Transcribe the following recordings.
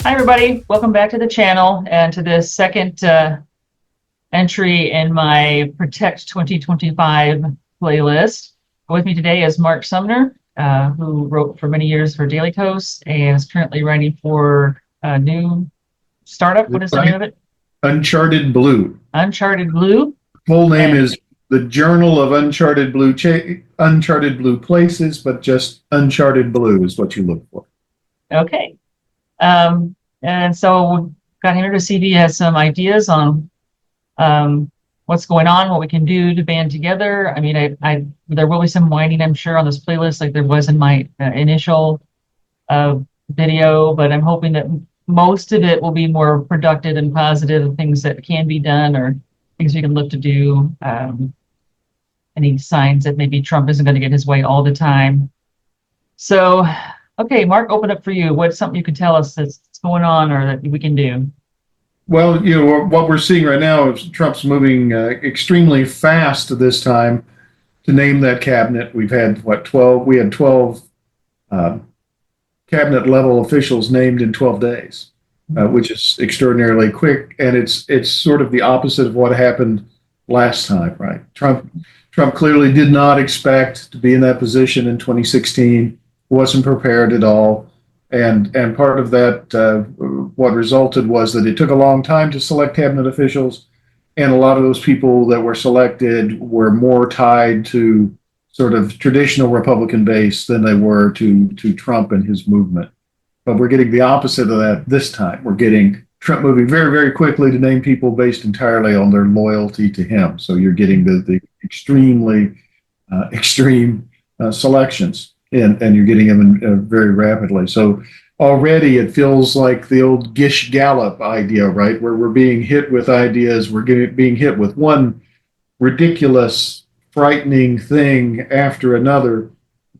Hi, everybody. Welcome back to the channel and to this second entry in my Protect 2025 playlist. With me today is Mark Sumner, who wrote for many years for Daily Kos and is currently writing for a new startup. What is the name of it? Uncharted Blue. Uncharted Blue. Full name is the Journal of Uncharted Blue Places, but just Uncharted Blue is what you look for. Okay. And so got him here to see if he has some ideas on what's going on, what we can do to band together. I mean, there will be some whining, I'm sure, on this playlist, like there was in my initial video, but I'm hoping that most of it will be more productive and positive, things that can be done or things we can look to do. Any signs that maybe Trump isn't going to get his way all the time. So, okay, Mark, open up for you. What's something you can tell us that's going on or that we can do? Well, what we're seeing right now is Trump's moving extremely fast this time to name that cabinet. We've had, 12? We had 12 cabinet level officials named in 12 days, which is extraordinarily quick. And it's sort of the opposite of what happened last time, right? Trump clearly did not expect to be in that position in 2016, wasn't prepared at all. And part of that, what resulted was that it took a long time to select cabinet officials. And a lot of those people that were selected were more tied to sort of traditional Republican base than they were to Trump and his movement. But we're getting the opposite of that this time. We're getting Trump moving very, very quickly to name people based entirely on their loyalty to him. So you're getting the extremely extreme selections. And you're getting them very rapidly. So already it feels like the old Gish Gallop idea, right? Where we're being hit with ideas, being hit with one ridiculous, frightening thing after another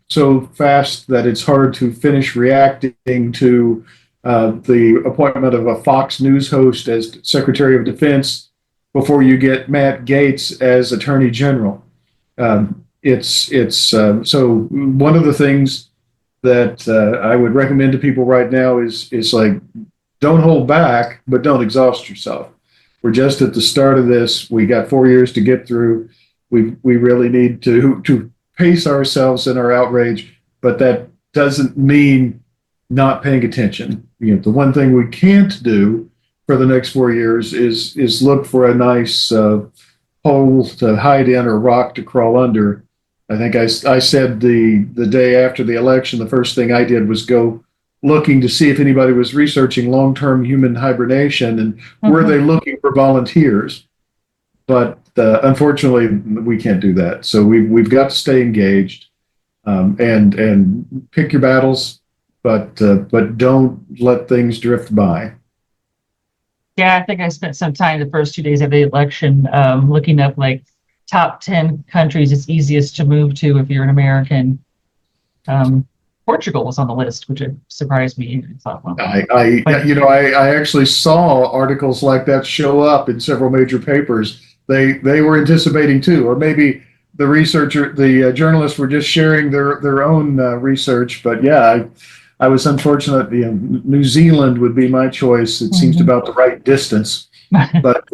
so fast that it's hard to finish reacting to the appointment of a Fox News host as Secretary of Defense before you get Matt Gaetz as Attorney General. So one of the things that I would recommend to people right now is like, don't hold back, but don't exhaust yourself. We're just at the start of this. We got 4 years to get through. We really need to pace ourselves in our outrage, but that doesn't mean not paying attention. The one thing we can't do for the next 4 years is look for a nice hole to hide in or rock to crawl under. I think I said the day after the election, the first thing I did was go looking to see if anybody was researching long-term human hibernation and were they looking for volunteers. But unfortunately, we can't do that. So we've got to stay engaged and pick your battles, but don't let things drift by. Yeah, I think I spent some time the first 2 days of the election looking up like top 10 countries it's easiest to move to if you're an American. Portugal was on the list, which surprised me. I thought, well, I actually saw articles like that show up in several major papers. They were anticipating too, or maybe the journalists were just sharing their own research. But yeah, I was unfortunate. New Zealand would be my choice. It seems about the right distance, but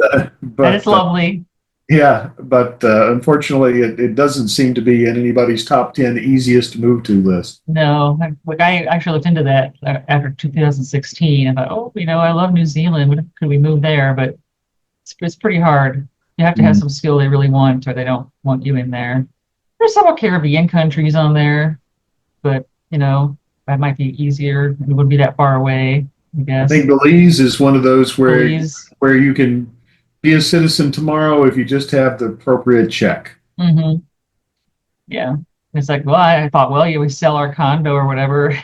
it's lovely. Yeah, but unfortunately, it doesn't seem to be in anybody's top 10 easiest to move to list. No, I actually looked into that after 2016. I thought, I love New Zealand. Could we move there? But it's pretty hard. You have to have some skill they really want, or they don't want you in there. There's several Caribbean countries on there, but that might be easier. It wouldn't be that far away, I guess. I think Belize is one of those where you can be a citizen tomorrow if you just have the appropriate check. Yeah. It's like, well, I thought, we sell our condo or whatever.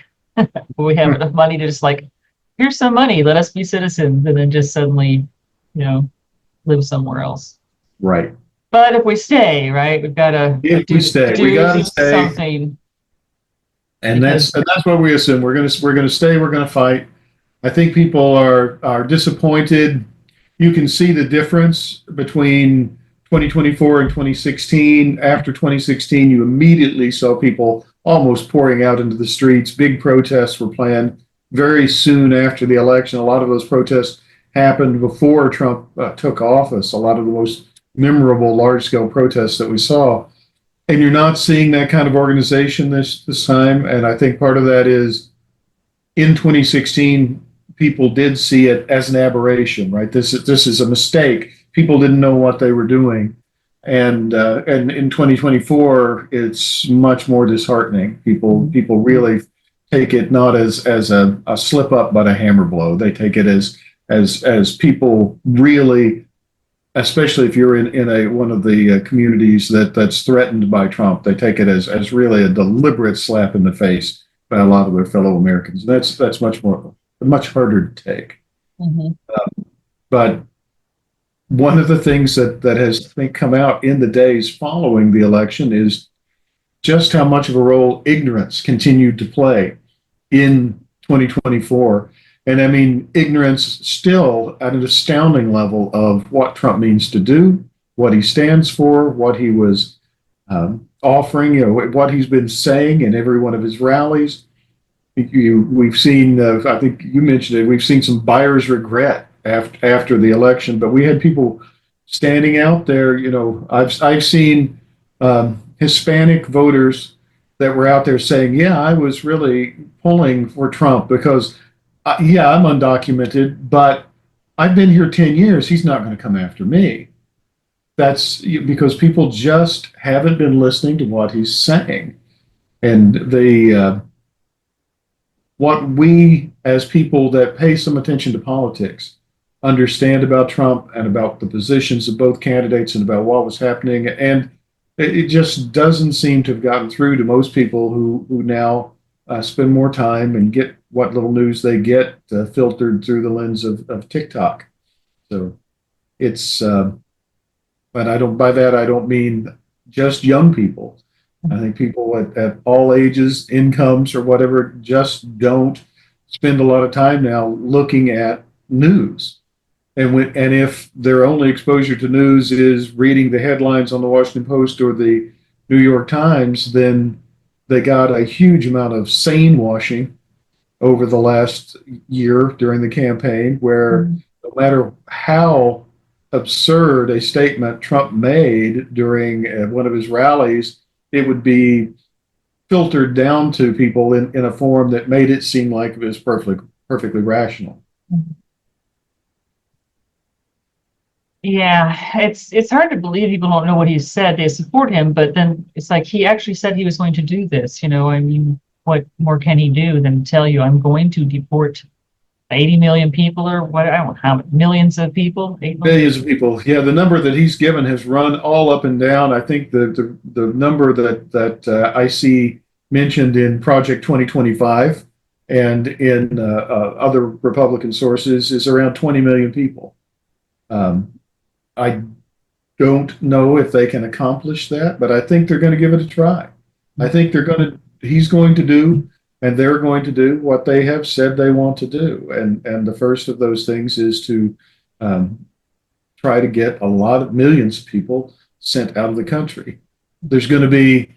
We have enough money to just like, here's some money, let us be citizens, and then just suddenly, live somewhere else. Right. But if we stay, right, we've got to we got to stay. Something. And that's what we assume. We're gonna stay. We're gonna fight. I think people are disappointed. You can see the difference between 2024 and 2016. After 2016, you immediately saw people almost pouring out into the streets. Big protests were planned. very soon after the election. A lot of those protests happened before Trump took office. A lot of the most memorable large-scale protests that we saw. And you're not seeing that kind of organization this time. And I think part of that is in 2016, people did see it as an aberration, right? This is a mistake. People didn't know what they were doing. And in 2024, it's much more disheartening. People really take it not as a slip up, but a hammer blow. They take it as people really, especially if you're in a one of the communities that's threatened by Trump, they take it as really a deliberate slap in the face by a lot of their fellow Americans. That's much harder to take. Mm-hmm. But one of the things that has, I think, come out in the days following the election is just how much of a role ignorance continued to play in 2024. And I mean, ignorance still at an astounding level of what Trump means to do, what he stands for, what he was offering, what he's been saying in every one of his rallies. We've seen, I think you mentioned it, we've seen some buyer's regret after the election, but we had people standing out there. I've seen Hispanic voters that were out there saying, yeah, I was really pulling for Trump because, yeah, I'm undocumented, but I've been here 10 years. He's not going to come after me. That's because people just haven't been listening to what he's saying. And what we, as people that pay some attention to politics, understand about Trump and about the positions of both candidates and about what was happening. And it just doesn't seem to have gotten through to most people who now spend more time and get what little news they get filtered through the lens of TikTok. So it's, but by that, I don't mean just young people. I think people at all ages, incomes, or whatever, just don't spend a lot of time now looking at news. And if their only exposure to news is reading the headlines on the Washington Post or the New York Times, then they got a huge amount of sane washing over the last year during the campaign, where no matter how absurd a statement Trump made during one of his rallies, it would be filtered down to people in a form that made it seem like it was perfectly rational. Yeah, it's hard to believe people don't know what he said. They support him, but then it's like he actually said he was going to do this. I mean, what more can he do than tell you, I'm going to deport 80 million people, or what? I don't know how many, millions of people. 8 million? Billions of people. Yeah, the number that he's given has run all up and down. I think the number that I see mentioned in Project 2025 and in other Republican sources is around 20 million people. I don't know if they can accomplish that, but I think they're going to give it a try. I think he's going to do, and they're going to do what they have said they want to do. And the first of those things is to try to get a lot of millions of people sent out of the country. There's going to be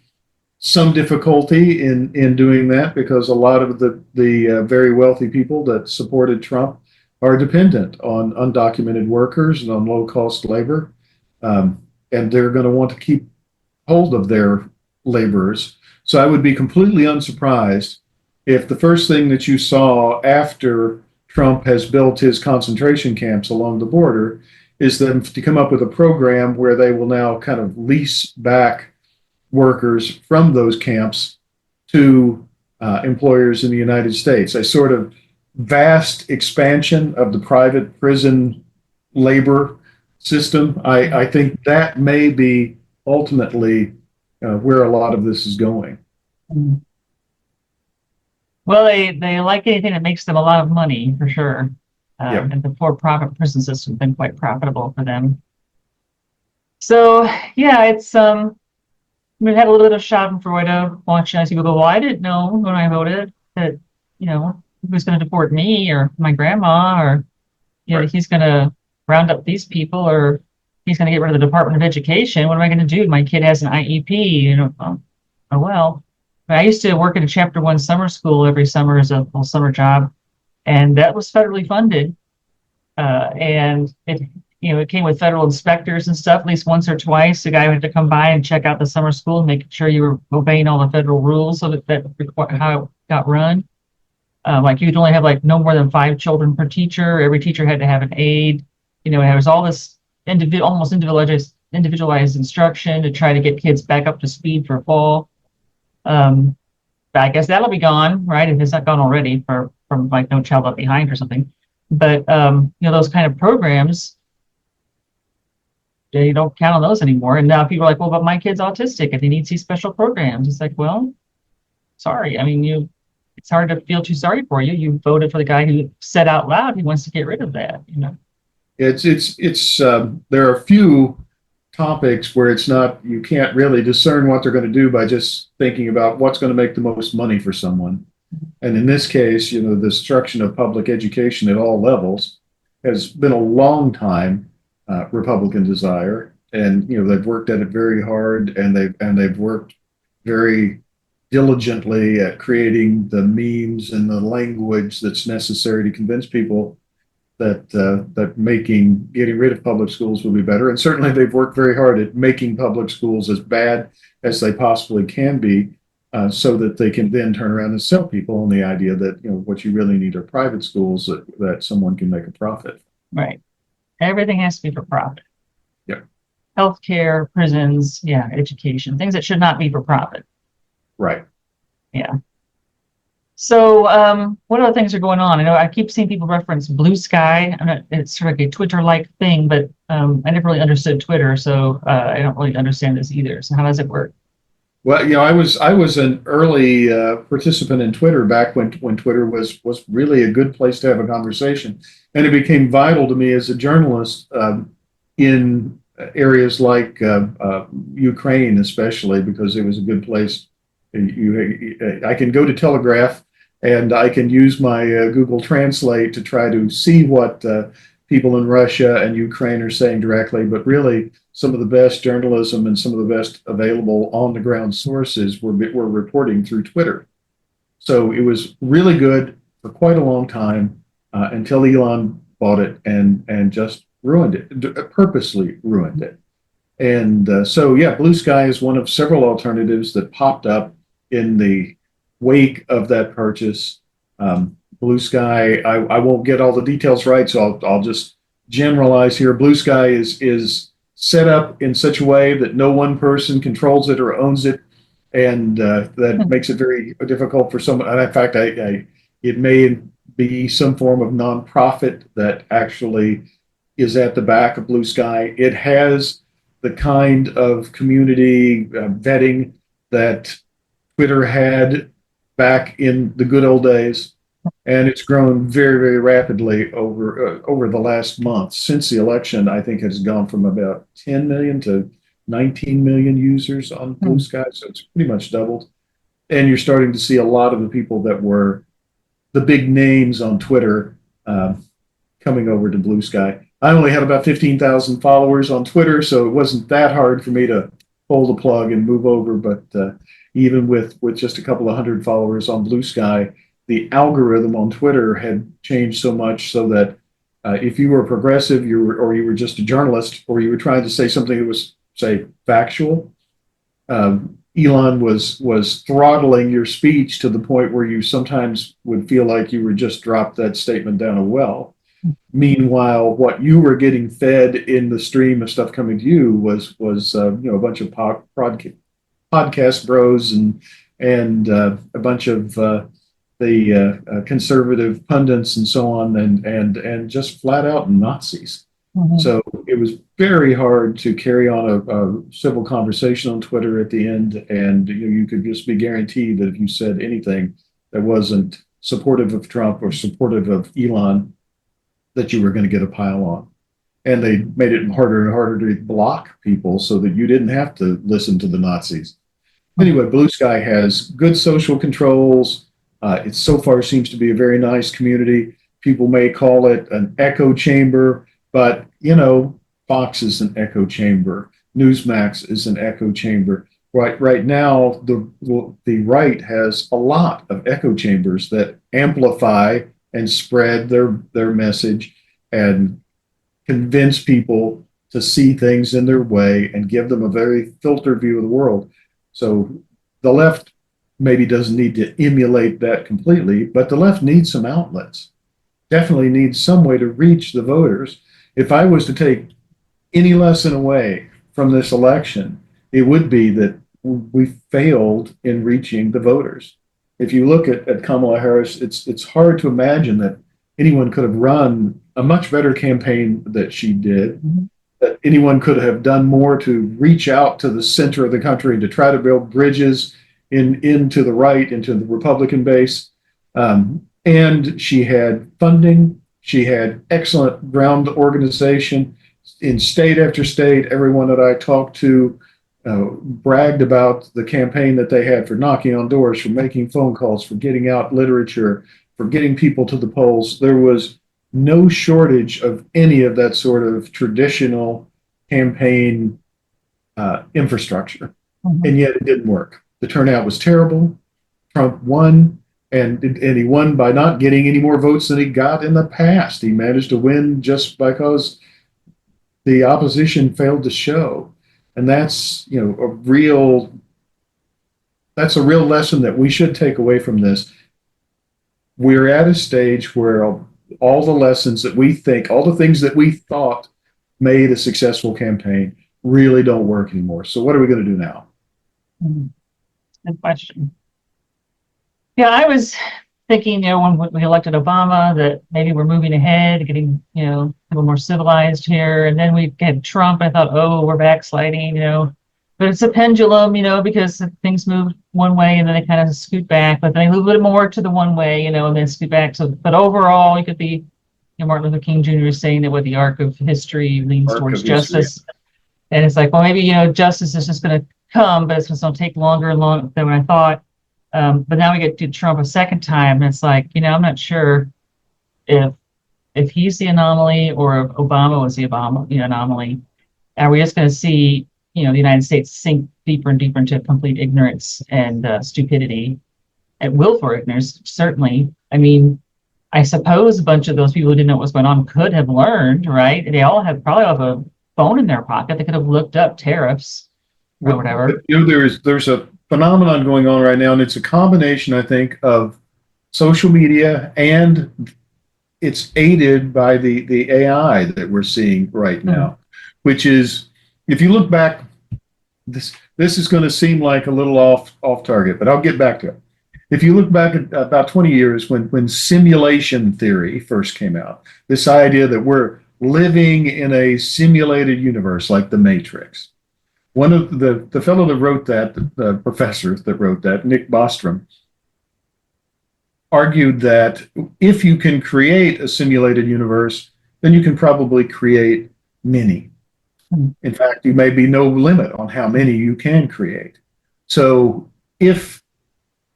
some difficulty in doing that because a lot of the very wealthy people that supported Trump are dependent on undocumented workers and on low-cost labor, and they're going to want to keep hold of their laborers. So I would be completely unsurprised if the first thing that you saw after Trump has built his concentration camps along the border is them to come up with a program where they will now kind of lease back workers from those camps to employers in the United States. A sort of vast expansion of the private prison labor system. I think that may be ultimately where a lot of this is going. Well, they like anything that makes them a lot of money, for sure. And the for-profit prison system has been quite profitable for them. So, yeah, it's we had a little bit of schadenfreude watching as people go, well, I didn't know when I voted that, he was going to deport me or my grandma, or Right. he's going to round up these people, or he's going to get rid of the Department of Education. What am I going to do? My kid has an IEP. Oh well. But I used to work at a Chapter 1 summer school every summer as a full summer job, and that was federally funded. And it came with federal inspectors and stuff, at least once or twice. The guy had to come by and check out the summer school and make sure you were obeying all the federal rules so that how it got run. Like you could only have like no more than 5 children per teacher. Every teacher had to have an aide. There was all this almost individualized instruction to try to get kids back up to speed for fall. But I guess that'll be gone, right? If it's not gone already from like No Child Left Behind or something. But those kind of programs, you don't count on those anymore. And now people are like, well, but my kid's autistic and he needs these special programs. It's like, well, sorry. I mean, it's hard to feel too sorry for you. You voted for the guy who said out loud he wants to get rid of that. It's there are a few topics where you can't really discern what they're going to do by just thinking about what's going to make the most money for someone. And in this case, the destruction of public education at all levels has been a long time Republican desire, and they've worked at it very hard, and they've worked very diligently at creating the memes and the language that's necessary to convince people that getting rid of public schools will be better. And certainly they've worked very hard at making public schools as bad as they possibly can be, so that they can then turn around and sell people on the idea that what you really need are private schools that someone can make a profit. Right. Everything has to be for profit. Yeah. Healthcare, prisons, education, things that should not be for profit. Right. Yeah. So what other things are going on? I know I keep seeing people reference Bluesky. It's sort of like a Twitter-like thing, but I never really understood Twitter, so I don't really understand this either. So how does it work? Well, I was an early participant in Twitter back when Twitter was really a good place to have a conversation, and it became vital to me as a journalist in areas like Ukraine, especially because it was a good place. I can go to Telegraph, and I can use my Google Translate to try to see what people in Russia and Ukraine are saying directly, but really some of the best journalism and some of the best available on-the-ground sources were reporting through Twitter. So it was really good for quite a long time until Elon bought it and just ruined it, purposely ruined it. And Bluesky is one of several alternatives that popped up in the wake of that purchase. Bluesky, I won't get all the details right, so I'll just generalize here. Bluesky is set up in such a way that no one person controls it or owns it, and that makes it very difficult for someone. And in fact, it may be some form of nonprofit that actually is at the back of Bluesky. It has the kind of community vetting that Twitter had back in the good old days, and it's grown very, very rapidly over the last month. Since the election, I think it has gone from about 10 million to 19 million users on Bluesky, so it's pretty much doubled. And you're starting to see a lot of the people that were the big names on Twitter coming over to Bluesky. I only had about 15,000 followers on Twitter, so it wasn't that hard for me to pull the plug and move over. But even with just a couple of hundred followers on Bluesky, the algorithm on Twitter had changed so much so that if you were progressive, you were just a journalist, or you were trying to say something that was, say, factual, Elon was throttling your speech to the point where you sometimes would feel like you were just dropped that statement down a well. Meanwhile, what you were getting fed in the stream of stuff coming to you was a bunch of podcast bros and a bunch of the conservative pundits and so on, and just flat out Nazis. Mm-hmm. So it was very hard to carry on a civil conversation on Twitter at the end, and you could just be guaranteed that if you said anything that wasn't supportive of Trump or supportive of Elon, that you were going to get a pile on. And they made it harder and harder to block people so that you didn't have to listen to the Nazis. Anyway, Bluesky has good social controls. It so far seems to be a very nice community. People may call it an echo chamber, but Fox is an echo chamber. Newsmax is an echo chamber. Right now, the right has a lot of echo chambers that amplify and spread their message and convince people to see things in their way and give them a very filtered view of the world. So the left maybe doesn't need to emulate that completely, but the left needs some outlets. Definitely needs some way to reach the voters. If I was to take any lesson away from this election, it would be that we failed in reaching the voters. If you look at Kamala Harris, it's hard to imagine that anyone could have run a much better campaign that she did, Mhm. that anyone could have done more to reach out to the center of the country and to try to build bridges into the right, into the Republican base. And she had funding, she had excellent ground organization in state after state. Everyone that I talked to bragged about the campaign that they had for knocking on doors, for making phone calls, for getting out literature, for getting people to the polls. There was no shortage of any of that sort of traditional campaign infrastructure. Mhm. And yet it didn't work. The turnout was terrible. Trump won, and he won by not getting any more votes than he got in the past. He managed to win just because the opposition failed to show. And that's, that's a real lesson that we should take away from this. We're at a stage where all the lessons that we think, all the things that we thought made a successful campaign really don't work anymore. So what are we going to do now? Mhm. Good question. Yeah, I was thinking, when we elected Obama, that maybe we're moving ahead, getting, a little more civilized here. And then we had Trump. I thought, oh, we're backsliding, But it's a pendulum, because things move one way and then they kind of scoot back, but then they move a little more to the one way, and then scoot back. So, but overall, you could be, Martin Luther King Jr. is saying that what the arc of history leans Arc towards of history. justice. And it's like, well, maybe, justice is just going to come, but it's going to take longer and longer than I thought. But now we get to Trump a second time, and it's like, I'm not sure if he's the anomaly or if Obama was the anomaly. Are we just going to see, the United States sink deeper and deeper into complete ignorance and stupidity and willful ignorance? Certainly. I mean, I suppose a bunch of those people who didn't know what was going on could have learned, right? They all probably have a phone in their pocket. They could have looked up tariffs or whatever. There's a phenomenon going on right now, and it's a combination, I think, of social media, and it's aided by the AI that we're seeing right now, which is, if you look back, this is going to seem like a little off target, but I'll get back to it. If you look back at about 20 years when simulation theory first came out, this idea that we're living in a simulated universe like the Matrix. One of the fellow that wrote that, the professor that wrote that, Nick Bostrom, argued that if you can create a simulated universe, then you can probably create many. In fact, you may be no limit on how many you can create. So if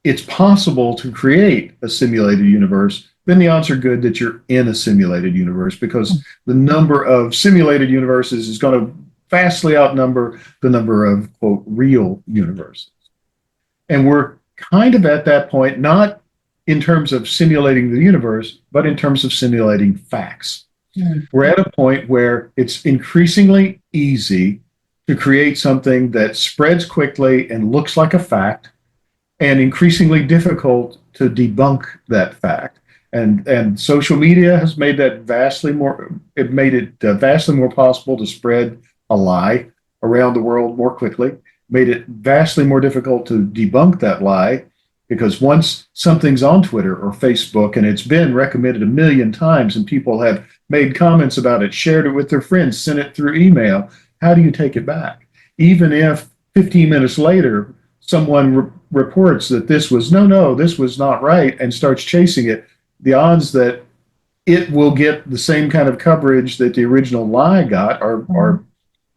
it's possible to create a simulated universe, then the odds are good that you're in a simulated universe, because the number of simulated universes is going to vastly outnumber the number of, quote, real universes. And we're kind of at that point, not in terms of simulating the universe, but in terms of simulating facts. We're at a point where it's increasingly easy to create something that spreads quickly and looks like a fact, and increasingly difficult to debunk that fact. And social media has made that vastly more, it made it vastly more possible to spread a lie around the world more quickly, made it vastly more difficult to debunk that lie, because once something's on Twitter or Facebook and it's been recommended a million times and people have made comments about it, shared it with their friends, sent it through email, how do you take it back? Even if 15 minutes later, someone reports that this was, no, this was not right, and starts chasing it, the odds that it will get the same kind of coverage that the original lie got are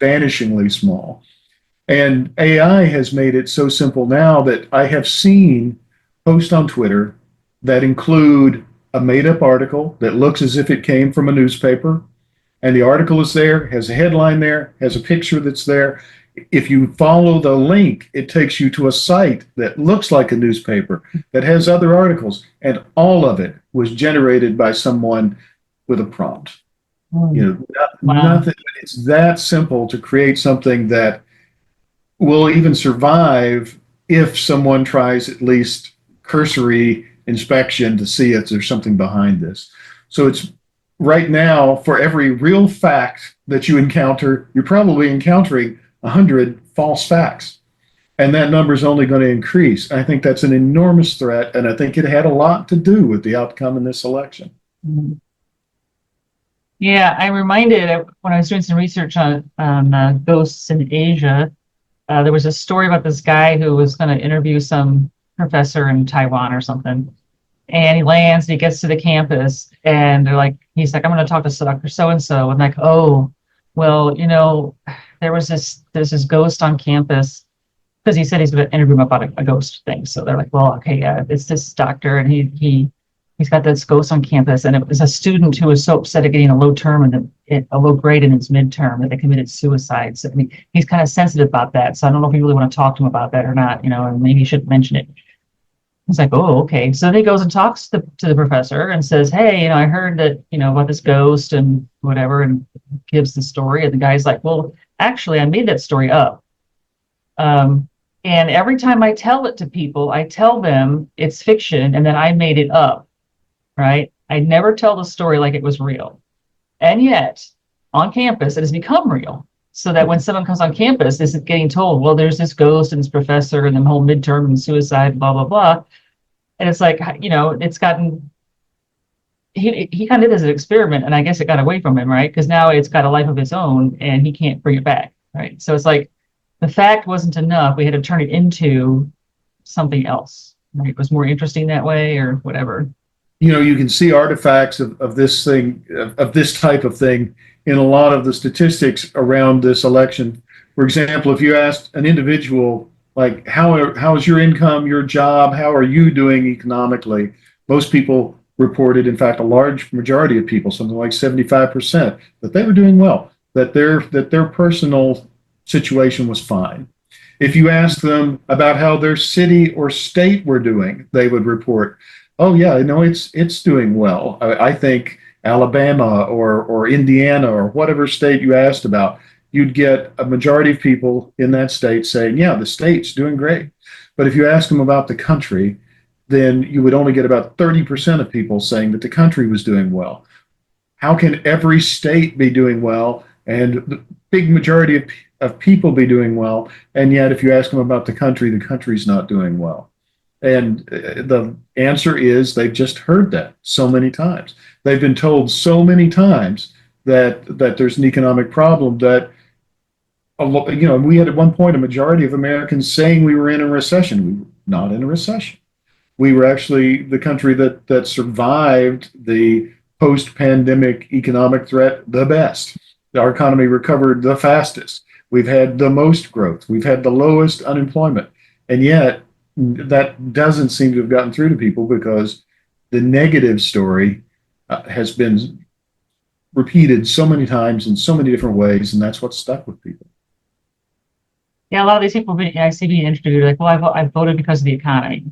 vanishingly small. And AI has made it so simple now that I have seen posts on Twitter that include a made-up article that looks as if it came from a newspaper, and the article is there, has a headline there, has a picture that's there. if you follow the link, it takes you to a site that looks like a newspaper that has other articles, and all of it was generated by someone with a prompt. You Mm. know, Wow. nothing. It's that simple to create something that will even survive if someone tries at least cursory inspection to see if there's something behind this. So it's right now, for every real fact that you encounter, you're probably encountering 100 false facts. And that number is only going to increase. I think that's an enormous threat. And I think it had a lot to do with the outcome in this election. Mm. Yeah, I'm reminded when I was doing some research on ghosts in Asia. There was a story about this guy who was going to interview some professor in Taiwan or something. And he lands, and he gets to the campus, and he's like, I'm going to talk to Dr. So and so. And like, oh, well, there's this ghost on campus because he said he's going to interview him about a ghost thing. So they're like, well, okay, yeah, it's this doctor, and he's got this ghost on campus, and it was a student who was so upset at getting a low term and a low grade in his midterm that they committed suicide. So I mean, he's kind of sensitive about that. So I don't know if you really want to talk to him about that or not, and maybe you shouldn't mention it. He's like, oh, okay. So then he goes and talks to the professor and says, hey, I heard that, about this ghost and whatever, and gives the story. And the guy's like, well, actually, I made that story up. And every time I tell it to people, I tell them it's fiction and then I made it up, right? I never tell the story like it was real. And yet, on campus, it has become real. So that when someone comes on campus, this is getting told, well, there's this ghost and this professor and the whole midterm and suicide, blah, blah, blah. And it's like, it's gotten, he kind of did as an experiment, and I guess it got away from him, right? Because now it's got a life of its own and he can't bring it back, right? So it's like the fact wasn't enough. We had to turn it into something else, right? It was more interesting that way or whatever. You can see artifacts of this thing, of this type of thing, in a lot of the statistics around this election. For example, if you asked an individual, like, how is your income, your job, how are you doing economically? Most people reported, in fact, a large majority of people, something like 75%, that they were doing well, that their personal situation was fine. If you asked them about how their city or state were doing, they would report, oh yeah, it's doing well. I think Alabama or Indiana or whatever state you asked about, you'd get a majority of people in that state saying, yeah, the state's doing great. But if you ask them about the country, then you would only get about 30% of people saying that the country was doing well. How can every state be doing well and the big majority of people be doing well? And yet, if you ask them about the country's not doing well. And the answer is they've just heard that so many times. They've been told so many times that there's an economic problem that, we had at one point a majority of Americans saying we were in a recession. We were not in a recession. We were actually the country that survived the post-pandemic economic threat the best. Our economy recovered the fastest. We've had the most growth. We've had the lowest unemployment. And yet, that doesn't seem to have gotten through to people because the negative story has been repeated so many times in so many different ways, and that's what's stuck with people. Yeah, a lot of these people I see being interviewed like, well, I voted because of the economy.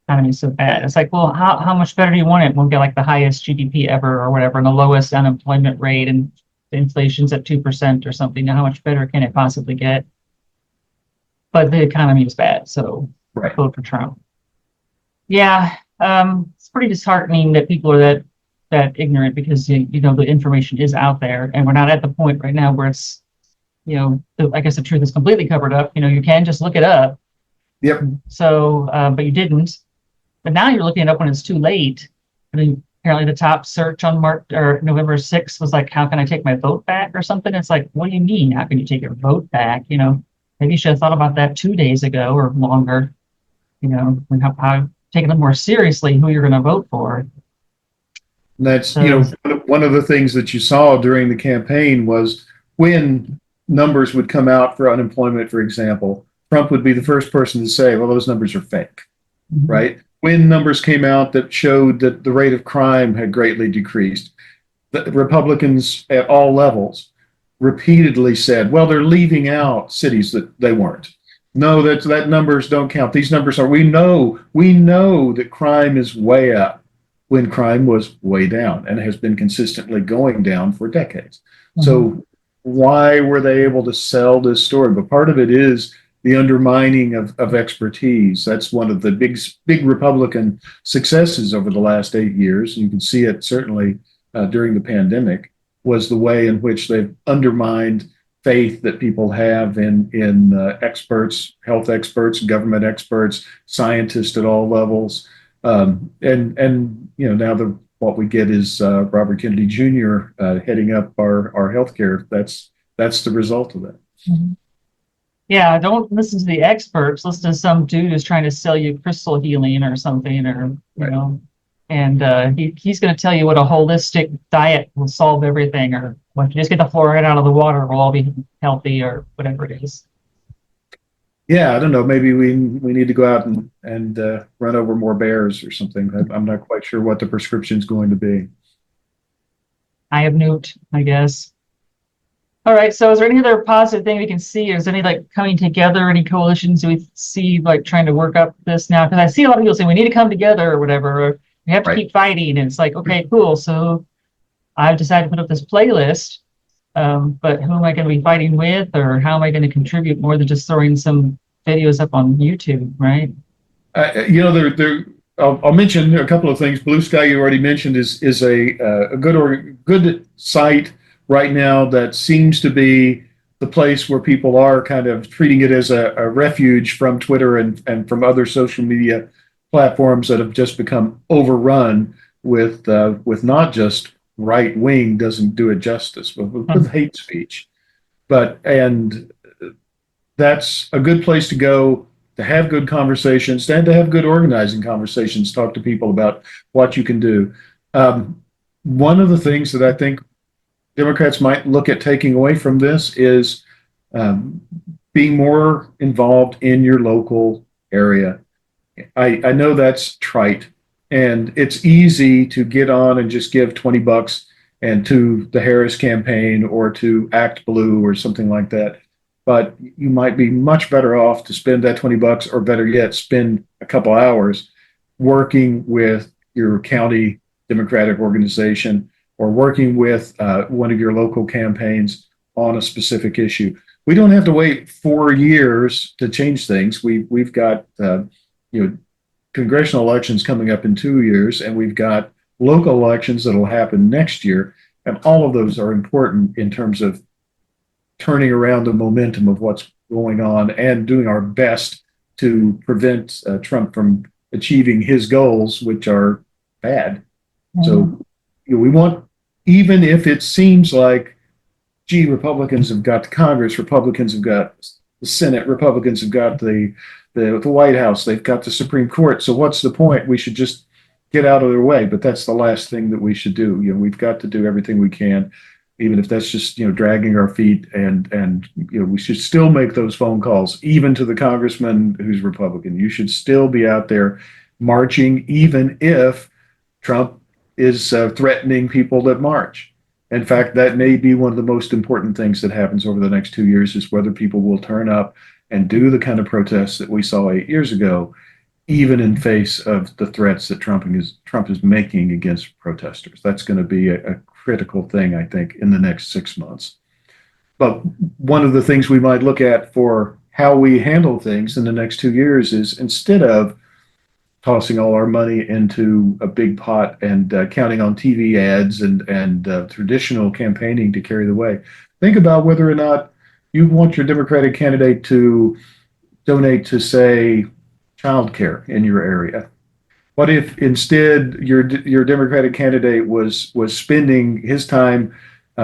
Economy's so bad. It's like, well, how much better do you want it? We'll get like the highest GDP ever or whatever, and the lowest unemployment rate, and the inflation's at 2% or something. Now, how much better can it possibly get? But the economy is bad, so Right. vote for Trump. Yeah, it's pretty disheartening that people are that ignorant because the information is out there, and we're not at the point right now where it's I guess the truth is completely covered up. You can just look it up. Yep. So, but you didn't. But now you're looking it up when it's too late. I mean, apparently the top search on November 6th was like, how can I take my vote back or something? It's like, what do you mean? How can you take your vote back? Maybe you should have thought about that 2 days ago or longer. And how taking it more seriously who you're going to vote for. And that's, So, one of the things that you saw during the campaign was when numbers would come out for unemployment, for example, Trump would be the first person to say, well, those numbers are fake, right? When numbers came out that showed that the rate of crime had greatly decreased, the Republicans at all levels repeatedly said, well, they're leaving out cities that they weren't. No, that numbers don't count. These numbers are, we know that crime is way up when crime was way down and has been consistently going down for decades. Mhm. So why were they able to sell this story? But part of it is the undermining of expertise. That's one of the big Republican successes over the last 8 years. You can see it certainly during the pandemic, was the way in which they've undermined faith that people have in experts, health experts, government experts, scientists at all levels, and now what we get is Robert Kennedy Jr. Heading up our healthcare. That's the result of that. Mhm. Yeah, don't listen to the experts. Listen to some dude who's trying to sell you crystal healing or something, or Right. and he's going to tell you what a holistic diet will solve everything, or when you just get the fluoride out of the water, we'll all be healthy, or whatever it is. Yeah, I don't know. Maybe we need to go out and run over more bears or something. I'm not quite sure what the prescription is going to be. I have newt, I guess. All right. So, is there any other positive thing we can see? Is there any like coming together? Any coalitions we see like trying to work up this now? Because I see a lot of people saying we need to come together or whatever. Or we have to Right. keep fighting, and it's like, okay, cool. So I've decided to put up this playlist. But who am I going to be fighting with, or how am I going to contribute more than just throwing some videos up on YouTube, right? There. I'll mention a couple of things. Bluesky, you already mentioned, is a good site right now that seems to be the place where people are kind of treating it as a refuge from Twitter and from other social media platforms that have just become overrun with not just right wing, doesn't do it justice, but with hate speech. And that's a good place to go to have good conversations and to have good organizing conversations, talk to people about what you can do. One of the things that I think Democrats might look at taking away from this is um, being more involved in your local area. I know that's trite, and it's easy to get on and just give $20 and to the Harris campaign or to Act Blue or something like that. But you might be much better off to spend that $20, or better yet, spend a couple hours working with your county Democratic organization or working with one of your local campaigns on a specific issue. We don't have to wait 4 years to change things. We've got congressional elections coming up in 2 years, and we've got local elections that'll happen next year. And all of those are important in terms of turning around the momentum of what's going on and doing our best to prevent Trump from achieving his goals, which are bad. So we want, even if it seems like, gee, Republicans have got the Congress, Republicans have got the Senate, Republicans have got the White House, they've got the Supreme Court. So what's the point? We should just get out of their way. But that's the last thing that we should do. We've got to do everything we can, even if that's just dragging our feet. And we should still make those phone calls, even to the congressman who's Republican. You should still be out there marching, even if Trump is threatening people that march. In fact, that may be one of the most important things that happens over the next 2 years, is whether people will turn up and do the kind of protests that we saw 8 years ago, even in face of the threats that Trump is making against protesters. That's going to be a critical thing, I think, in the next 6 months. But one of the things we might look at for how we handle things in the next 2 years is, instead of tossing all our money into a big pot and counting on TV ads and traditional campaigning to carry the way, think about whether or not you want your Democratic candidate to donate to, say, childcare in your area. What if instead your Democratic candidate was spending his time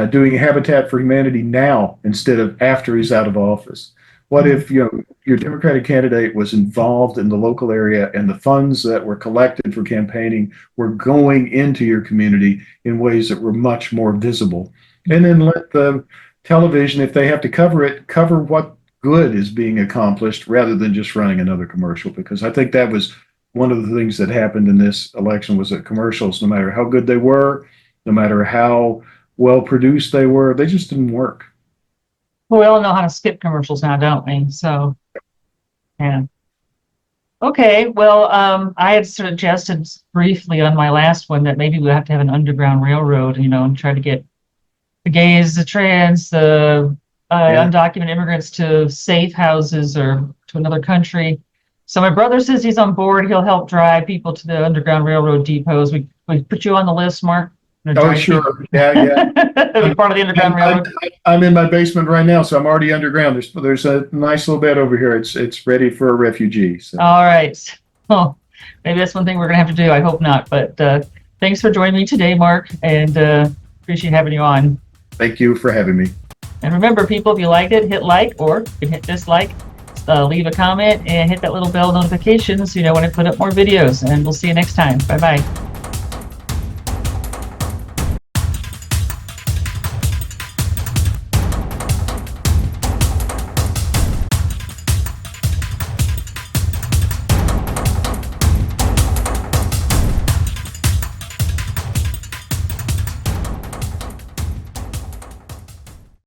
doing Habitat for Humanity now instead of after he's out of office? What if your Democratic candidate was involved in the local area and the funds that were collected for campaigning were going into your community in ways that were much more visible? And then let the television, if they have to cover it, cover what good is being accomplished rather than just running another commercial. Because I think that was one of the things that happened in this election, was that commercials, no matter how good they were, no matter how well produced they were, they just didn't work. Well, we all know how to skip commercials now, don't we? So, yeah. Okay, well, I had suggested briefly on my last one that maybe we'll have to have an underground railroad, and try to get the gays, the trans, the Yeah. undocumented immigrants to safe houses or to another country. So my brother says he's on board. He'll help drive people to the Underground Railroad depots. We put you on the list, Mark. Oh, sure. Yeah, yeah. Be part of the Underground Railroad. I'm in my basement right now, so I'm already underground. There's a nice little bed over here. It's ready for a refugee. So. All right. Well, maybe that's one thing we're gonna have to do. I hope not. But thanks for joining me today, Mark, and appreciate having you on. Thank you for having me. And remember, people, if you liked it, hit like, or you can hit dislike. Leave a comment and hit that little bell notification so you know when I put up more videos. And we'll see you next time. Bye-bye.